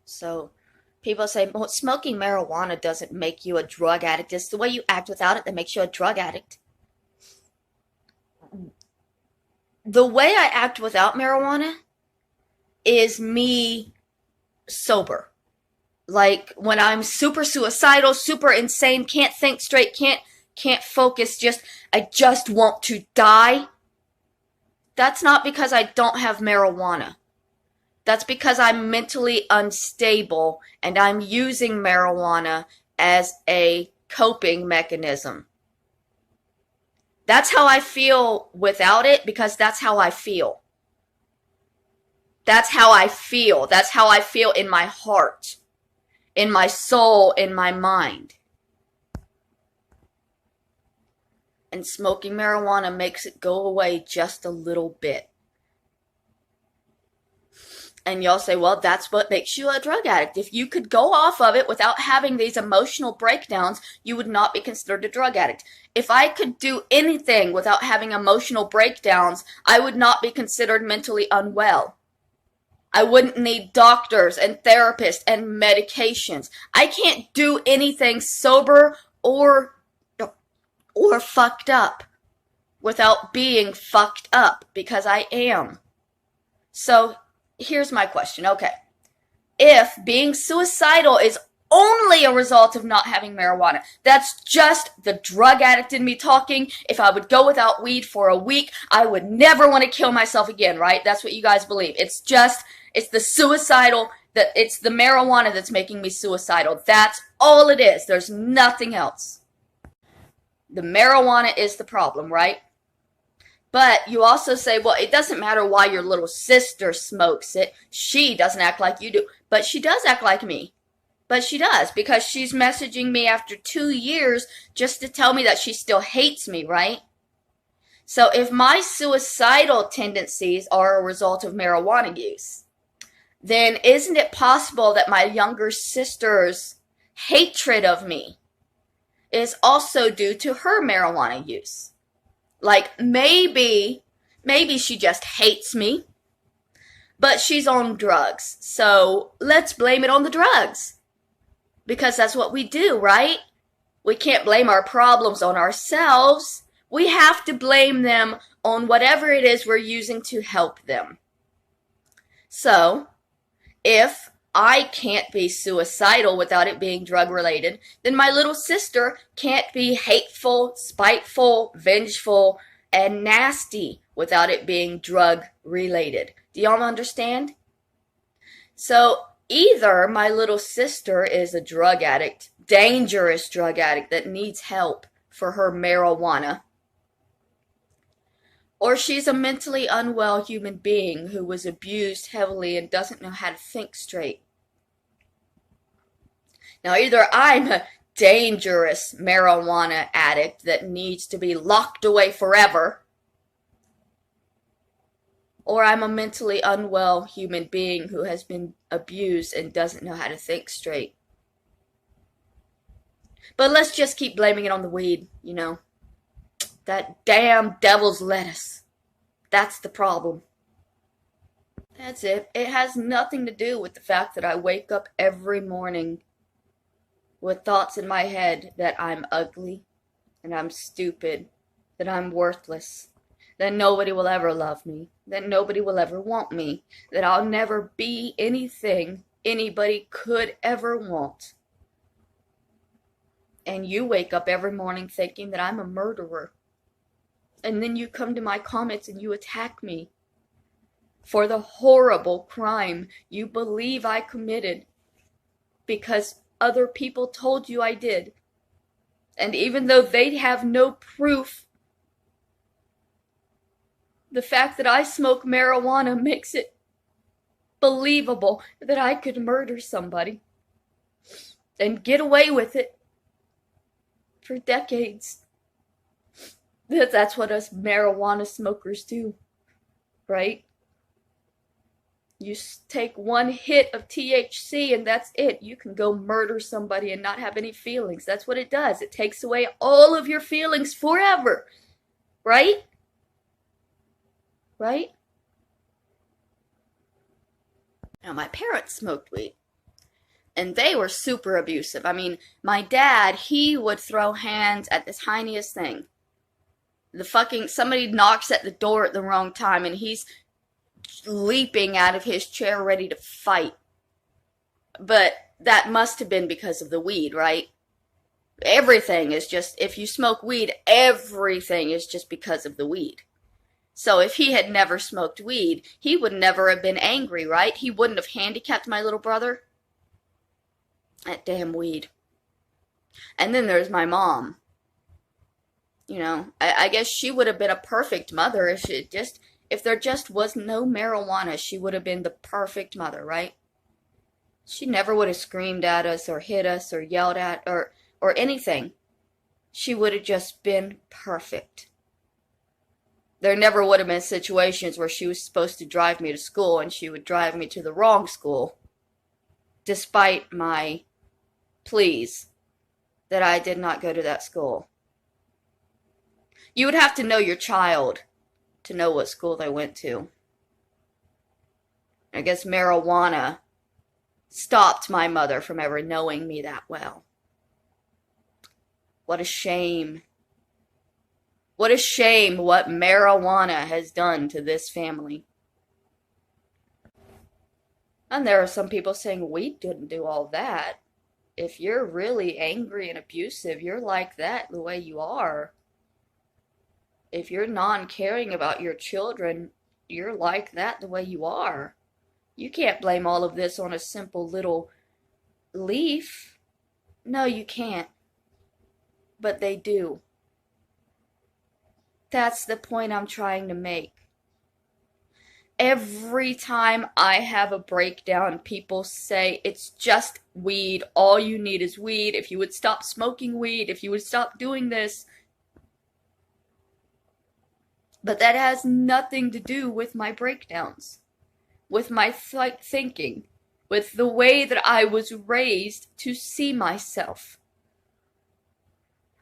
So people say, well, smoking marijuana doesn't make you a drug addict. It's the way you act without it that makes you a drug addict. The way I act without marijuana is me sober. Like when I'm super suicidal, super insane, can't think straight, can't focus, I just want to die. That's not because I don't have marijuana. That's because I'm mentally unstable and I'm using marijuana as a coping mechanism. That's how I feel without it because that's how I feel. That's how I feel. That's how I feel in my heart, in my soul, in my mind. And smoking marijuana makes it go away just a little bit. And y'all say, well, that's what makes you a drug addict. If you could go off of it without having these emotional breakdowns, you would not be considered a drug addict. If I could do anything without having emotional breakdowns, I would not be considered mentally unwell. I wouldn't need doctors and therapists and medications. I can't do anything sober or fucked up without being fucked up because I am. So here's my question. Okay. If being suicidal is only a result of not having marijuana, that's just the drug addict in me talking. If I would go without weed for a week, I would never want to kill myself again, right? That's what you guys believe. It's the suicidal, it's the marijuana that's making me suicidal. That's all it is. There's nothing else. The marijuana is the problem, right? But you also say, well, it doesn't matter why your little sister smokes it. She doesn't act like you do. But she does act like me. But she does, because she's messaging me after 2 years just to tell me that she still hates me, right? So if my suicidal tendencies are a result of marijuana use, then isn't it possible that my younger sister's hatred of me is also due to her marijuana use? Like maybe she just hates me, but she's on drugs. So let's blame it on the drugs. Because that's what we do, right? We can't blame our problems on ourselves. We have to blame them on whatever it is we're using to help them. So, if I can't be suicidal without it being drug related, then my little sister can't be hateful, spiteful, vengeful, and nasty without it being drug related. Do y'all understand? So either my little sister is a drug addict, dangerous drug addict that needs help for her marijuana, or she's a mentally unwell human being who was abused heavily and doesn't know how to think straight. Now, either I'm a dangerous marijuana addict that needs to be locked away forever, or I'm a mentally unwell human being who has been abused and doesn't know how to think straight. But let's just keep blaming it on the weed, you know. That damn devil's lettuce. That's the problem. That's it. It has nothing to do with the fact that I wake up every morning with thoughts in my head that I'm ugly, and I'm stupid, that I'm worthless, that nobody will ever love me, that nobody will ever want me, that I'll never be anything anybody could ever want. And you wake up every morning thinking that I'm a murderer. And then you come to my comments and you attack me for the horrible crime you believe I committed because other people told you I did. And even though they have no proof, the fact that I smoke marijuana makes it believable that I could murder somebody and get away with it for decades. That's what us marijuana smokers do, right? You take one hit of THC and that's it. You can go murder somebody and not have any feelings. That's what it does. It takes away all of your feelings forever, right? Right? Now, my parents smoked weed. and they were super abusive. I mean, my dad, he would throw hands at the tiniest thing. Somebody knocks at the door at the wrong time and he's leaping out of his chair ready to fight. But that must have been because of the weed, right? Everything is just, if you smoke weed, everything is just because of the weed. So if he had never smoked weed, he would never have been angry, right? He wouldn't have handicapped my little brother. That damn weed. And then there's my mom. You know, I guess she would have been a perfect mother if there just was no marijuana. She would have been the perfect mother, right? She never would have screamed at us or hit us or yelled at or anything. She would have just been perfect. There never would have been situations where she was supposed to drive me to school and she would drive me to the wrong school, despite my pleas that I did not go to that school. You would have to know your child to know what school they went to. I guess marijuana stopped my mother from ever knowing me that well. What a shame. What a shame what marijuana has done to this family. And there are some people saying weed didn't do all that. If you're really angry and abusive, you're like that the way you are. If you're non-caring about your children, you're like that the way you are. You can't blame all of this on a simple little leaf. No, you can't. But they do. That's the point I'm trying to make. Every time I have a breakdown, people say it's just weed. All you need is weed. If you would stop smoking weed, if you would stop doing this. But that has nothing to do with my breakdowns, with my thinking, with the way that I was raised to see myself.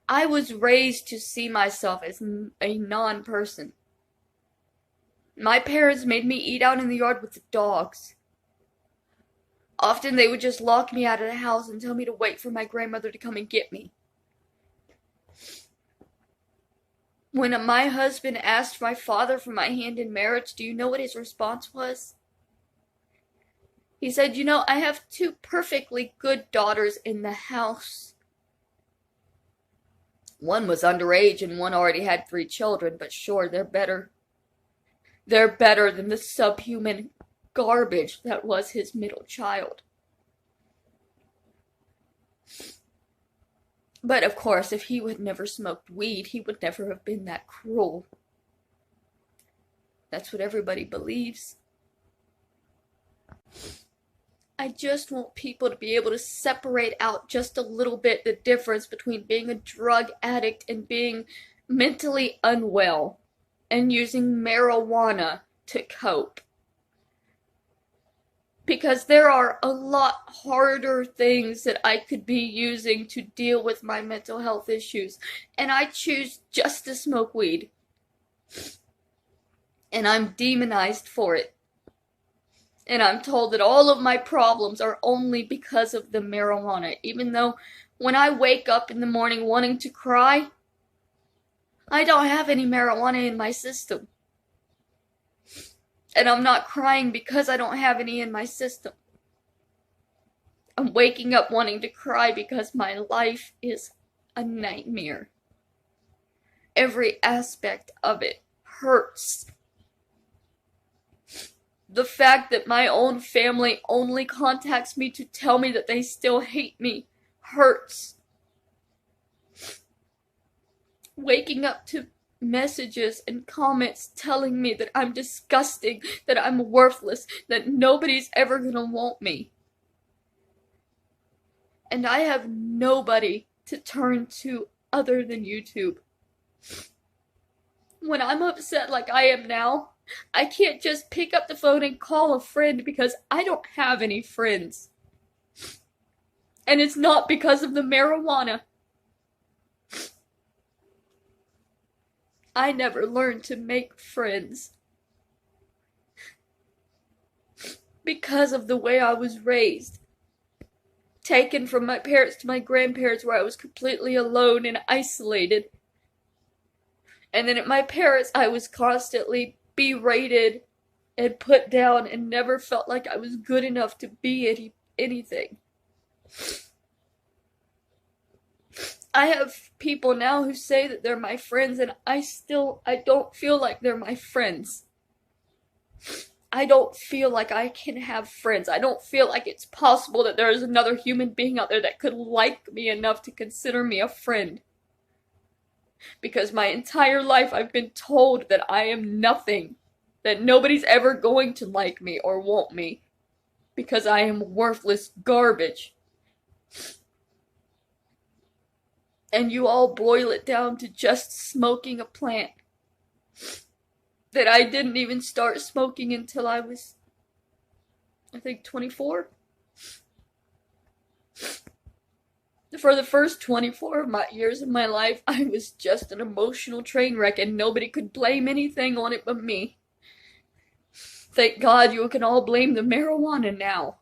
I was raised to see myself as a non-person. My parents made me eat out in the yard with the dogs. Often they would just lock me out of the house and tell me to wait for my grandmother to come and get me. When my husband asked my father for my hand in marriage, do you know what his response was? He said, I have 2 perfectly good daughters in the house. One was underage and one already had 3 children, but sure, they're better. They're better than the subhuman garbage that was his middle child. But of course, if he would never smoked weed, he would never have been that cruel. That's what everybody believes. I just want people to be able to separate out just a little bit the difference between being a drug addict and being mentally unwell and using marijuana to cope. Because there are a lot harder things that I could be using to deal with my mental health issues. And I choose just to smoke weed. And I'm demonized for it. And I'm told that all of my problems are only because of the marijuana. Even though when I wake up in the morning wanting to cry, I don't have any marijuana in my system. And I'm not crying because I don't have any in my system. I'm waking up wanting to cry because my life is a nightmare. Every aspect of it hurts. The fact that my own family only contacts me to tell me that they still hate me hurts. Waking up to messages and comments telling me that I'm disgusting, that I'm worthless, that nobody's ever gonna want me. And I have nobody to turn to other than YouTube. When I'm upset like I am now, I can't just pick up the phone and call a friend because I don't have any friends. And it's not because of the marijuana. I never learned to make friends because of the way I was raised. taken from my parents to my grandparents, where I was completely alone and isolated. And then at my parents', I was constantly berated and put down and never felt like I was good enough to be anything. I have people now who say that they're my friends, and I don't feel like they're my friends. I don't feel like I can have friends. I don't feel like it's possible that there is another human being out there that could like me enough to consider me a friend. Because my entire life I've been told that I am nothing, that nobody's ever going to like me or want me, because I am worthless garbage. And you all boil it down to just smoking a plant that I didn't even start smoking until I was, I think, 24. For the first 24 of my years of my life, I was just an emotional train wreck, and nobody could blame anything on it but me. Thank God you can all blame the marijuana now.